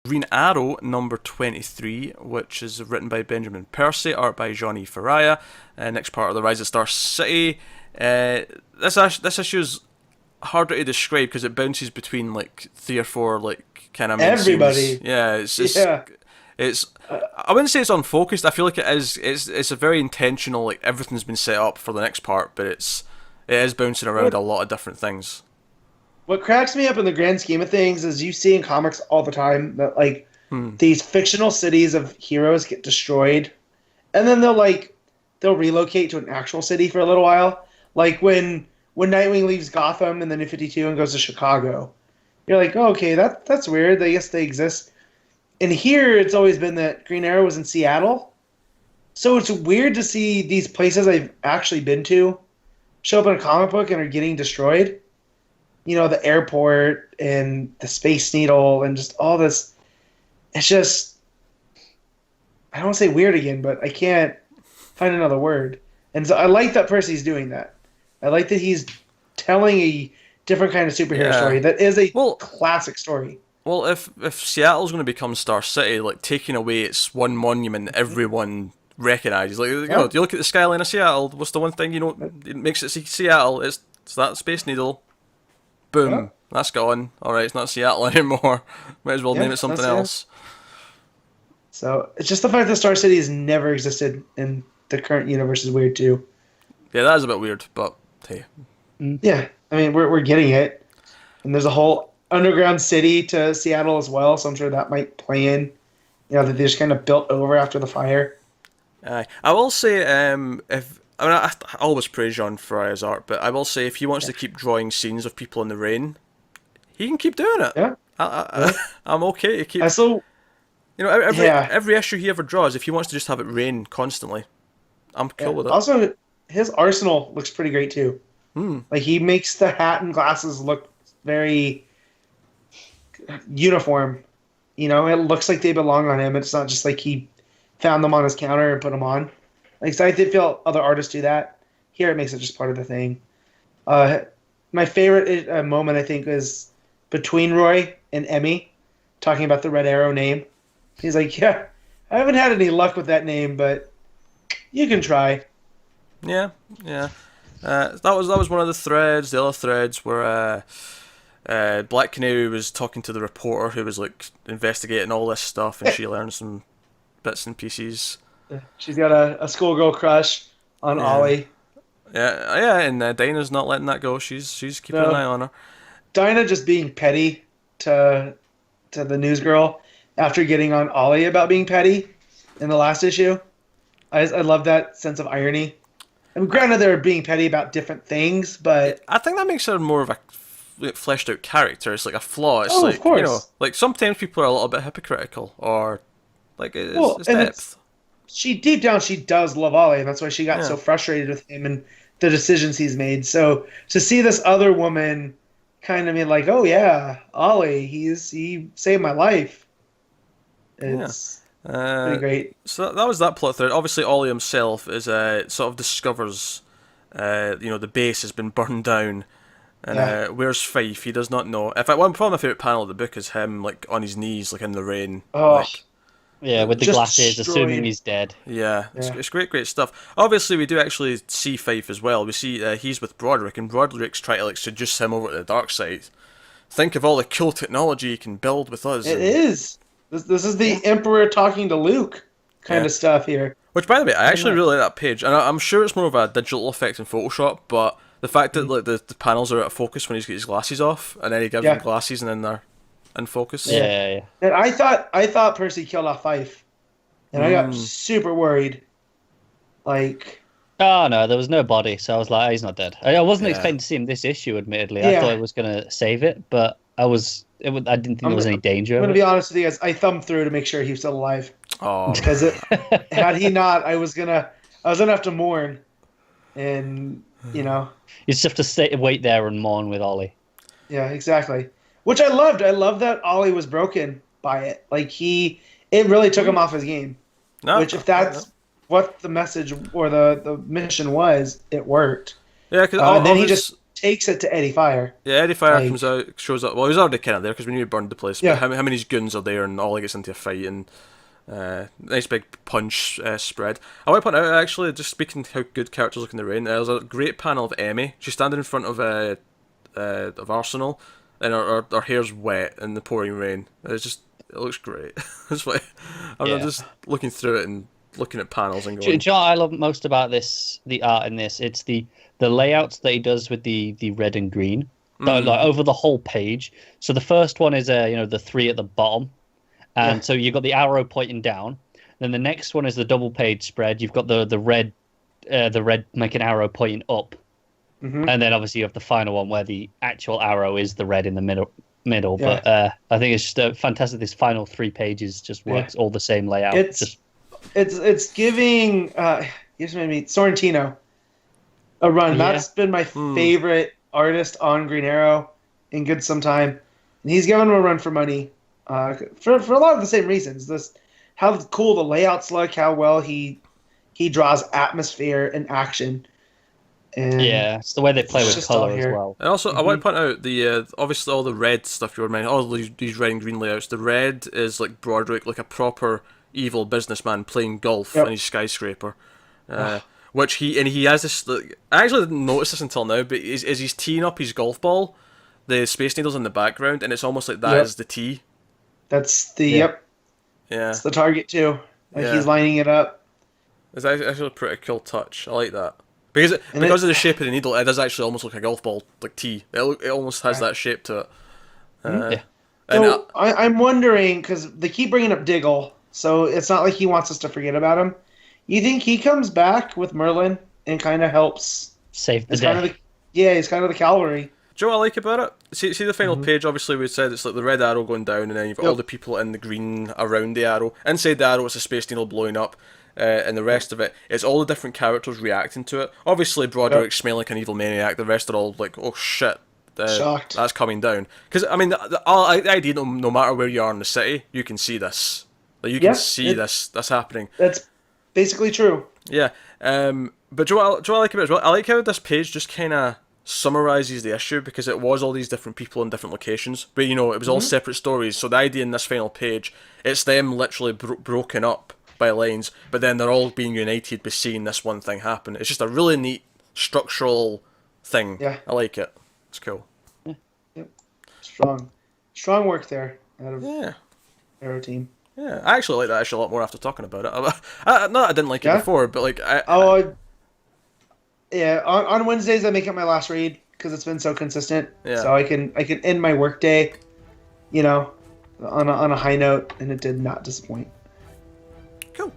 Green Arrow number 23, which is written by Benjamin Percy, art by Johnny Faraya. Next part of the Rise of Star City. This issue is harder to describe because it bounces between like 3 or 4 like kind of main Everybody. scenes. Yeah, it's just Yeah. it's. I wouldn't say it's unfocused. I feel like it is. It's a very intentional. Like everything's been set up for the next part, but it is bouncing around What a lot of different things. what cracks me up in the grand scheme of things is you see in comics all the time that like Hmm. these fictional cities of heroes get destroyed, and then they'll relocate to an actual city for a little while. Like when Nightwing leaves Gotham in the New 52 and goes to Chicago. You're like, oh, okay, that's weird. I guess they exist. And here it's always been that Green Arrow was in Seattle. So it's weird to see these places I've actually been to show up in a comic book and are getting destroyed. You know, the airport and the Space Needle and just all this. It's just, I don't want to say weird again, but I can't find another word. And so I like that Percy's doing that. I like that he's telling a different kind of superhero Yeah. story that is a Well, classic story. well, if Seattle's going to become Star City, like taking away its one monument everyone recognizes, like you Yeah. know, do you look at the skyline of Seattle? What's the one thing you know it makes it Seattle? It's that Space Needle. Yeah. Boom, that's gone. All right, it's not Seattle anymore. Might as well Yeah, name it something that's it. else. So it's just the fact that Star City has never existed in the current universe is weird too. Yeah, that is a bit weird, but hey, Yeah, I mean we're getting it, and there's a whole underground city to Seattle as well. So I'm sure that might play in. You know that they just kind of built over after the fire. aye. I will say, if I mean, I always praise John Fry's art, but I will say if he wants Yeah, to keep drawing scenes of people in the rain, he can keep doing it. yeah, yeah. I'm okay to I keep. still, You know, every yeah, every issue he ever draws, if he wants to just have it rain constantly, I'm cool yeah. with it. Also, his arsenal looks pretty great too. Hmm. Like he makes the hat and glasses look very uniform. You know, it looks like they belong on him. It's not just like he found them on his counter and put them on. Like so I did feel other artists do that. Here it makes it just part of the thing. Uh, my favorite moment I think is between Roy and Emmy talking about the Red Arrow name. He's like, "Yeah, I haven't had any luck with that name, but you can try." Yeah, yeah. That was one of the threads. The other threads were Black Canary was talking to the reporter who was like investigating all this stuff, and she learned some bits and pieces. She's got a schoolgirl crush on Yeah, Ollie. yeah. And Dinah's not letting that go. She's keeping an No, eye on her. Dinah just being petty to the news girl after getting on Ollie about being petty in the last issue. I love that sense of irony. I mean, granted, they're being petty about different things, but I think that makes her more of a fleshed out character. It's like a flaw. It's oh, of like course. like sometimes people are a little bit hypocritical, or like Well, it's and depth. she deep down she does love Ollie, and that's why she got Yeah, so frustrated with him and the decisions he's made. So to see this other woman kind of be like, "Oh yeah, Ollie, he saved my life," yeah. it's pretty Uh, great. so that was that plot thread. Obviously, Ollie himself is sort of discovers, the base has been burned down, and Yeah. where's Fife? He does not know. In fact, one probably my favorite panel of the book is him like on his knees, like in the rain, Oh, like Yeah, with the just glasses, assuming destroyed. he's dead. yeah, Yeah. it's great stuff. Obviously, we do actually see Fife as well. We see he's with Broderick, and Broderick's trying to like seduce him over to the dark side. Think of all the cool technology you can build with us, It and is. This is the Emperor talking to Luke kind yeah. of stuff here. Which, by the way, I Very actually much. really like that page, and I'm sure it's more of a digital effect in Photoshop, but the fact that Mhm. like the panels are out of focus when he's got his glasses off, and then he gives him Yeah. glasses, and then they're in focus. Yeah. Yeah, yeah. And I thought Percy killed off Fife, and I got Mm. super worried. Like, Oh no, there was no body, so I was like, oh, he's not dead. I wasn't Yeah. expecting to see him this issue. Admittedly, I yeah, thought it was gonna save it, but I didn't think there I'm, was I'm any danger gonna of be it. honest with you guys. I thumbed through to make sure he was still alive Oh, because had he not, I was gonna have to mourn, and you know, You just have to wait there and mourn with Ollie. yeah, exactly. Which I loved. I loved that Ollie was broken by it. Like it really took him off his game. no, Which, if that's what the message or the mission was, it worked. yeah, because And all then of he his just takes it to Eddie Fire. Yeah, Eddie Fire Like- comes out, shows up. Well, he was already kind of there because we knew he burned the place. Yeah. But how many goons are there, and all he gets into a fight, and nice big punch spread. I want to point out, actually, just speaking how good characters look in the rain. There's a great panel of Emmy. She's standing in front of Arsenal, and her hair's wet in the pouring rain. It looks great. That's why I'm just looking through it and looking at panels and Do going. you know what I love most about the art in this? It's the layouts that he does with the red and green, like over the whole page. So the first one is the 3 at the bottom, and so you've got the arrow pointing down. Then the next one is the double page spread. You've got the red make an arrow pointing up, and then obviously you have the final one where the actual arrow is the red in the middle. Yeah. But I think it's just fantastic. This final 3 pages just works all the same layout. It's giving Sorrentino a run. Yeah. That's been my favorite artist on Green Arrow in good some time. And he's given him a run for money for a lot of the same reasons. How cool the layouts look, how well he draws atmosphere and action. And it's the way they play it's with just all color as here. well. And also, I want to point out the obviously all the red stuff you were mentioning, all these red and green layouts. The red is like Broderick, like a proper evil businessman playing golf in his skyscraper, which he has this. Like, I actually didn't notice this until now, but is he's teeing up his golf ball, the Space Needle's in the background, and it's almost like that is the tee. That's the Yeah. It's the target too. Like Yeah. he's lining it up. It's actually a pretty cool touch. I like that. Because of the shape of the needle, it does actually almost look like a golf ball, like tee. It almost has that shape to it. And So I'm wondering, because they keep bringing up Diggle, so it's not like he wants us to forget about him. You think he comes back with Merlin and kind of helps? Save the He's kind day. of he's kind of the cavalry. do you know what I like about it? See the final page, obviously we said it's like the red arrow going down, and then you've got all the people in the green around the arrow. Inside the arrow it's a Space Needle blowing up, and the rest of it, it's all the different characters reacting to it. Obviously Broderick's smelling like an evil maniac, the rest are all like, oh shit, Shocked. that's coming down. Because, I mean, the idea, no matter where you are in the city, you can see this. Like, you can see this happening. That's basically true. Yeah, but do you know what I like about it as well? I like how this page just kind of summarizes the issue, because it was all these different people in different locations, but it was all separate stories. So the idea in this final page, it's them literally broken up by lines, but then they're all being united by seeing this one thing happen. It's just a really neat structural thing. Yeah. I like it. It's cool. Yep. Strong work there out of Arrow team. Yeah, I actually like that issue a lot more after talking about it. Not that I didn't like it before, but like on Wednesdays I make it my last read because it's been so consistent. Yeah. So I can end my workday, on a high note, and it did not disappoint. Cool.